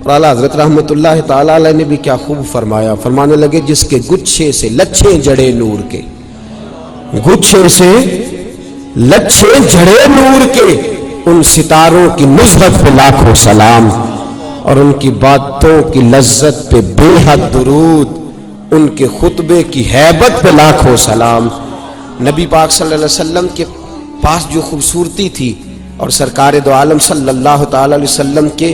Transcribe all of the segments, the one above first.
اور اعلیٰ حضرت رحمۃ اللہ تعالیٰ علیہ نے بھی کیا خوب فرمایا، فرمانے لگے جس کے گچھے سے لچھے جڑے نور کے، گچھے سے لچھے جڑے نور کے، ان ستاروں کی نسبت پہ لاکھوں سلام، اور ان کی باتوں کی لذت پہ بے حد درود، ان کے خطبے کی ہیبت پہ لاکھوں سلام۔ نبی پاک صلی اللہ علیہ وسلم کے پاس جو خوبصورتی تھی اور سرکار دو عالم صلی اللہ تعالی علیہ وسلم کے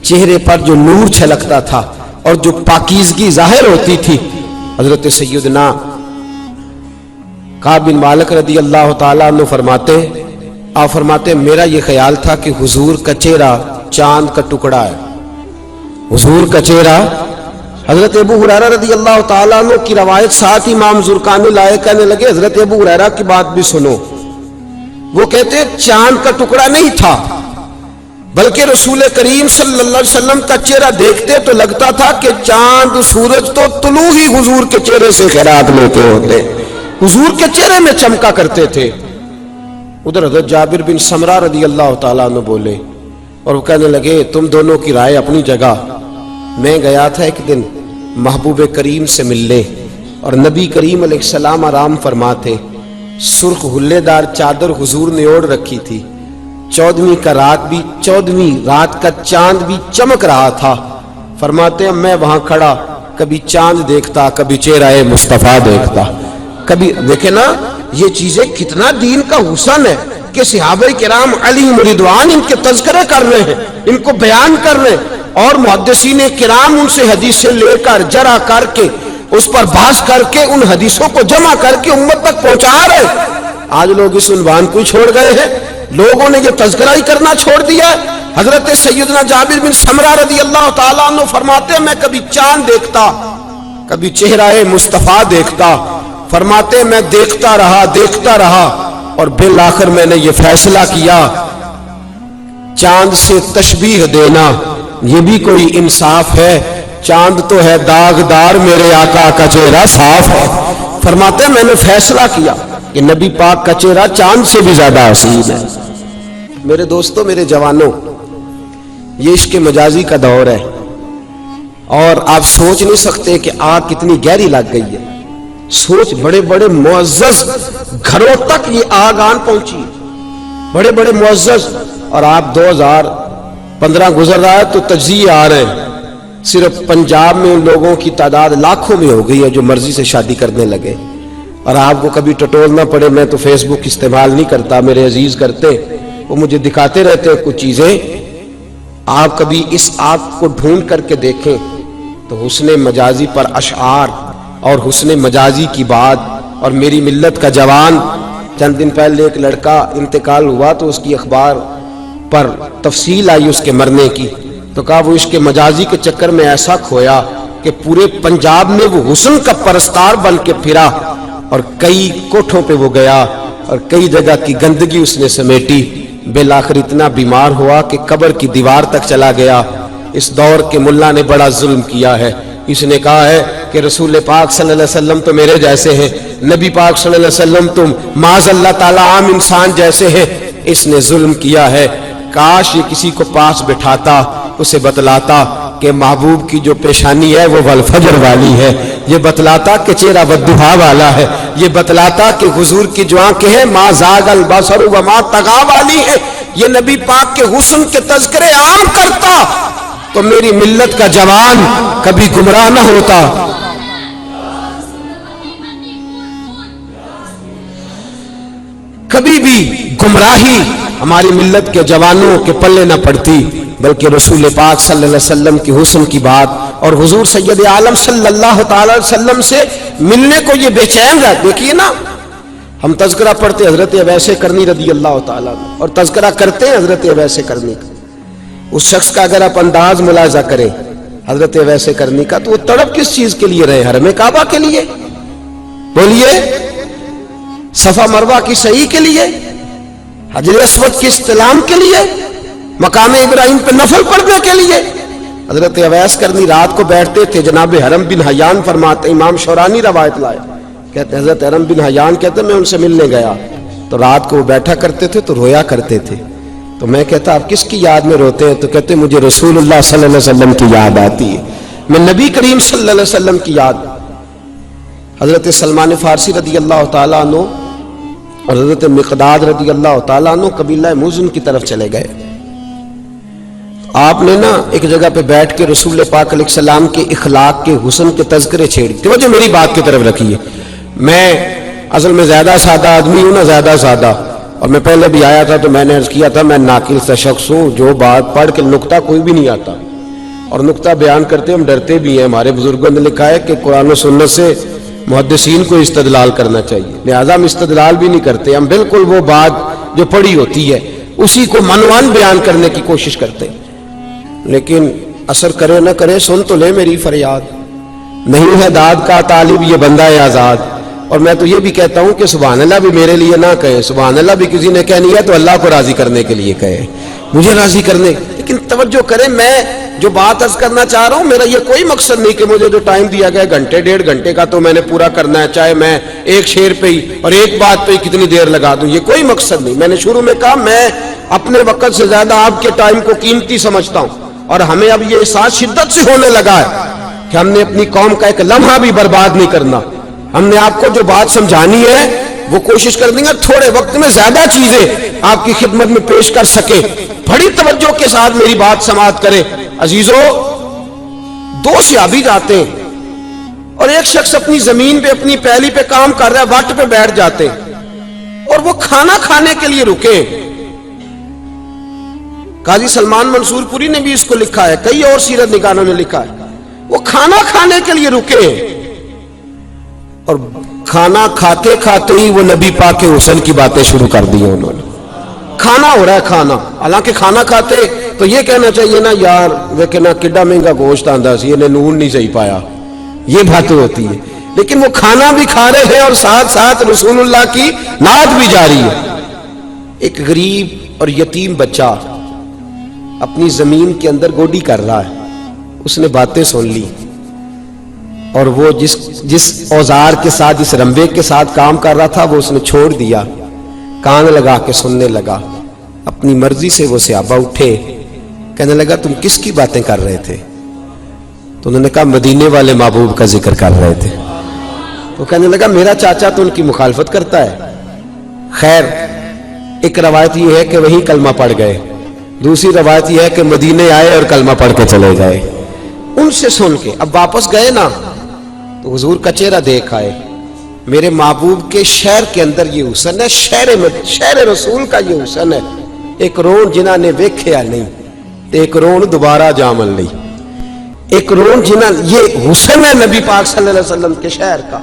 چہرے پر جو نور چھلکتا تھا اور جو پاکیزگی ظاہر ہوتی تھی، حضرت سیدنا کعب بن مالک رضی اللہ تعالیٰ عنہ فرماتے میرا یہ خیال تھا کہ حضور کا چہرہ چاند کا ٹکڑا ہے، حضور کا چہرہ۔ حضرت ابو ہریرہ رضی اللہ تعالیٰ عنہ کی روایت ساتھ امام زرقانی لائے، کہنے لگے حضرت ابو ہریرہ کی بات بھی سنو، وہ کہتے چاند کا ٹکڑا نہیں تھا، بلکہ رسول کریم صلی اللہ علیہ وسلم کا چہرہ دیکھتے تو لگتا تھا کہ چاند سورج تو طلوع ہی حضور کے چہرے سے خیرات لیتے ہوتے، حضور کے چہرے میں چمکا کرتے تھے۔ ادھر حضرت جابر بن سمرہ رضی اللہ تعالیٰ عنہ بولے اور وہ کہنے لگے تم دونوں کی رائے اپنی جگہ، میں گیا تھا ایک دن محبوب کریم سے ملنے، اور نبی کریم علیہ السلام آرام فرماتے، سرخ ہلے دار چادر حضور نے اوڑھ رکھی تھی، 14ویں رات کا چاند بھی چمک رہا تھا۔ فرماتے ہیں میں وہاں کھڑا کبھی چاند دیکھتا، کبھی چہرہ مصطفیٰ دیکھتا، کبھی دیکھے نا یہ چیزیں کتنا دین کا حسن ہے کہ صحابہ کرام علیہم رضوان ان کے تذکرے کر رہے ہیں، ان کو بیان کر رہے ہیں، اور محدثین کرام ان سے حدیثیں لے کر جرح کر کے اس پر بحث کر کے ان حدیثوں کو جمع کر کے امت تک پہنچا رہے ہیں۔ آج لوگ اس عنوان کو چھوڑ گئے ہیں، لوگوں نے یہ تذکرہ ہی کرنا چھوڑ دیا ہے۔ حضرت سیدنا جابر بن سمرہ رضی اللہ تعالیٰ عنہ فرماتے ہیں میں کبھی چاند دیکھتا، کبھی چہرہ مصطفیٰ دیکھتا، فرماتے میں دیکھتا رہا اور بالآخر میں نے یہ فیصلہ کیا چاند سے تشبیہ دینا یہ بھی کوئی انصاف ہے، چاند تو ہے داغدار میرے آقا کا چہرہ صاف ہے۔ فرماتے ہیں میں نے فیصلہ کیا کہ نبی پاک کا چہرہ چاند سے بھی زیادہ حسین ہے۔ میرے دوستو، میرے جوانوں، یہ عشق مجازی کا دور ہے، اور آپ سوچ نہیں سکتے کہ آگ کتنی گہری لگ گئی ہے۔ سوچ بڑے بڑے معزز گھروں تک یہ آگ آن پہنچی، بڑے بڑے معزز، اور آپ 2015 گزر رہا ہے تو تجزیے آ رہے ہیں، صرف پنجاب میں ان لوگوں کی تعداد لاکھوں میں ہو گئی ہے جو مرضی سے شادی کرنے لگے، اور آپ کو کبھی ٹٹولنا پڑے۔ میں تو فیس بک استعمال نہیں کرتا، میرے عزیز کرتے، وہ مجھے دکھاتے رہتے ہیں کچھ چیزیں۔ آپ کبھی اس آگ کو ڈھونڈ کر کے دیکھیں تو حسن مجازی پر اشعار اور حسن مجازی کی بات، اور میری ملت کا جوان، چند دن پہلے ایک لڑکا انتقال ہوا تو اس کی اخبار پر تفصیل آئی اس کے مرنے کی، تو کہا وہ عشق مجازی کے چکر میں ایسا کھویا کہ پورے پنجاب میں وہ حسن کا پرستار بن کے پھرا، اور کئی کوٹھوں پہ وہ گیا اور کئی جگہ کی گندگی اس نے سمیٹی، بالآخر اتنا بیمار ہوا کہ قبر کی دیوار تک چلا گیا۔ اس دور کے ملا نے بڑا ظلم کیا ہے، اس نے کہا ہے کہ رسول پاک صلی اللہ علیہ وسلم تو میرے جیسے ہیں، نبی پاک صلی اللہ علیہ وسلم تم معاذ اللہ تعالی عام انسان جیسے ہیں۔ اس نے ظلم کیا ہے۔ کاش یہ کسی کو پاس بٹھاتا، اسے بتلاتا کہ محبوب کی جو پیشانی ہے وہ والفجر والی ہے، یہ بتلاتا کہ چہرہ والضحیٰ والا ہے، یہ بتلاتا کہ حضور کی جو آنکھیں ہیں ما زاغ البصر وما طغیٰ والی ہے، یہ نبی پاک کے حسن کے تذکرے عام کرتا تو میری ملت کا جوان کبھی گمراہ نہ ہوتا۔ کبھی بھی گمراہی ہماری ملت کے جوانوں کے پلے نہ پڑتی، بلکہ رسول پاک صلی اللہ علیہ وسلم کی حسن کی بات اور حضور سید عالم صلی اللہ تعالی علیہ وسلم سے ملنے کو یہ بے چین رہا۔ دیکھیے نا، ہم تذکرہ پڑھتے حضرت اویس کرنی رضی اللہ تعالیٰ اور تذکرہ کرتے ہیں حضرت اویس کرنی کا، اس شخص کا اگر آپ انداز ملاحظہ کریں حضرت اویس کرنی کا تو وہ تڑپ کس چیز کے لیے رہے؟ حرم کعبہ کے لیے، بولیے، صفا مروہ کی سعی کے لیے، حجر اسود کی استلام کے لیے، مقام ابراہیم پہ نفل پڑھنے کے لیے۔ حضرت اویس کرنی رات کو بیٹھتے تھے، جناب حرم بن حیان فرماتے، امام شورانی روایت لائے، کہتے ہیں حضرت حرم بن حیان کہتے ہیں میں ان سے ملنے گیا تو رات کو وہ بیٹھا کرتے تھے تو رویا کرتے تھے، تو میں کہتا آپ کس کی یاد میں روتے ہیں؟ تو کہتے مجھے رسول اللہ صلی اللہ علیہ وسلم کی یاد آتی ہے، میں نبی کریم صلی اللہ علیہ وسلم کی یاد۔ حضرت سلمان فارسی رضی اللہ تعالیٰ عنہ اور حضرت مقداد رضی اللہ تعالیٰ عنہ قبیلہ مزن کی طرف چلے گئے۔ آپ نے نا ایک جگہ پہ بیٹھ کے رسول پاک علیہ السلام کے اخلاق کے حسن کے تذکرے چھیڑ، توجہ میری بات کی طرف رکھیے۔ میں اصل میں زیادہ سادہ آدمی ہوں نا، زیادہ سادہ، اور میں پہلے بھی آیا تھا تو میں نے عرض کیا تھا میں ناقل سا شخص ہوں، جو بات پڑھ کے نقطہ کوئی بھی نہیں آتا، اور نقطہ بیان کرتے ہم ڈرتے بھی ہیں۔ ہمارے بزرگوں نے لکھا ہے کہ قرآن و سنت سے محدثین کو استدلال کرنا چاہیے، لہذا ہم استدلال بھی نہیں کرتے، ہم بالکل وہ بات جو پڑھی ہوتی ہے اسی کو منوان بیان کرنے کی کوشش کرتے ہیں۔ لیکن اثر کرے نہ کرے سن تو لے میری فریاد، نہیں ہے داد کا طالب یہ بندہ ہے آزاد۔ اور میں تو یہ بھی کہتا ہوں کہ سبحان اللہ بھی میرے لیے نہ کہے، سبحان اللہ بھی کسی نے کہنی ہے تو اللہ کو راضی کرنے کے لیے کہے، مجھے راضی کرنے۔ لیکن توجہ کریں، میں جو بات عرض کرنا چاہ رہا ہوں میرا یہ کوئی مقصد نہیں کہ مجھے جو ٹائم دیا گیا گھنٹے ڈیڑھ گھنٹے کا تو میں نے پورا کرنا ہے، چاہے میں ایک شعر پہ ہی اور ایک بات پہ ہی کتنی دیر لگا دوں، یہ کوئی مقصد نہیں۔ میں نے شروع میں کہا میں اپنے وقت سے زیادہ آپ کے ٹائم کو قیمتی سمجھتا ہوں، اور ہمیں اب یہ احساس شدت سے ہونے لگا ہے کہ ہم نے اپنی قوم کا ایک لمحہ بھی برباد نہیں کرنا۔ ہم نے آپ کو جو بات سمجھانی ہے وہ کوشش کر دیں گے تھوڑے وقت میں زیادہ چیزیں آپ کی خدمت میں پیش کر سکے۔ بڑی توجہ کے ساتھ میری بات سماعت کریں عزیزو۔ دو صحابی جاتے ہیں اور ایک شخص اپنی زمین پہ اپنی پیلی پہ کام کر رہا ہے، وٹ پہ بیٹھ جاتے ہیں اور وہ کھانا کھانے کے لیے رکے۔ قاضی سلمان منصور پوری نے بھی اس کو لکھا ہے، کئی اور سیرت نگاروں نے لکھا ہے، وہ کھانا کھانے کے لیے رکے اور کھانا کھاتے کھاتے ہی وہ نبی پاک کے حسن کی باتیں شروع کر دی انہوں نے۔ کھانا ہو رہا ہے کھانا، حالانکہ کھانا کھاتے تو یہ کہنا چاہیے نا یار دیکھنا کڈا مہنگا گوشت آندا سی، انہیں نون نہیں صحیح پایا، یہ باتیں ہوتی ہے۔ لیکن وہ کھانا بھی کھا رہے ہیں اور ساتھ ساتھ رسول اللہ کی نعت بھی جاری ہے۔ ایک غریب اور یتیم بچہ اپنی زمین کے اندر گوڈی کر رہا ہے، اس نے باتیں سن لی اور وہ جس اوزار کے ساتھ جس رمبے کے ساتھ کام کر رہا تھا وہ اس نے چھوڑ دیا، کان لگا کے سننے لگا۔ اپنی مرضی سے وہ صحابہ اٹھے، کہنے لگا تم کس کی باتیں کر رہے تھے؟ تو انہوں نے کہا مدینے والے محبوب کا ذکر کر رہے تھے۔ تو کہنے لگا میرا چاچا تو ان کی مخالفت کرتا ہے۔ خیر ایک روایت یہ ہے کہ وہیں کلمہ پڑھ گئے، دوسری روایت یہ ہے کہ مدینے آئے اور کلمہ پڑھ کے چلے گئے۔ ان سے سن کے اب واپس گئے نا تو حضور کا چہرہ دیکھ آئے، میرے محبوب کے شہر کے اندر یہ حسن ہے، شہر رسول کا یہ حسن ہے، ایک رون جنہ نے ویکھیا نہیں تے ایک رون دوبارہ جامن نہیں، ایک رون جنہ یہ حسن ہے نبی پاک صلی اللہ علیہ وسلم کے شہر کا۔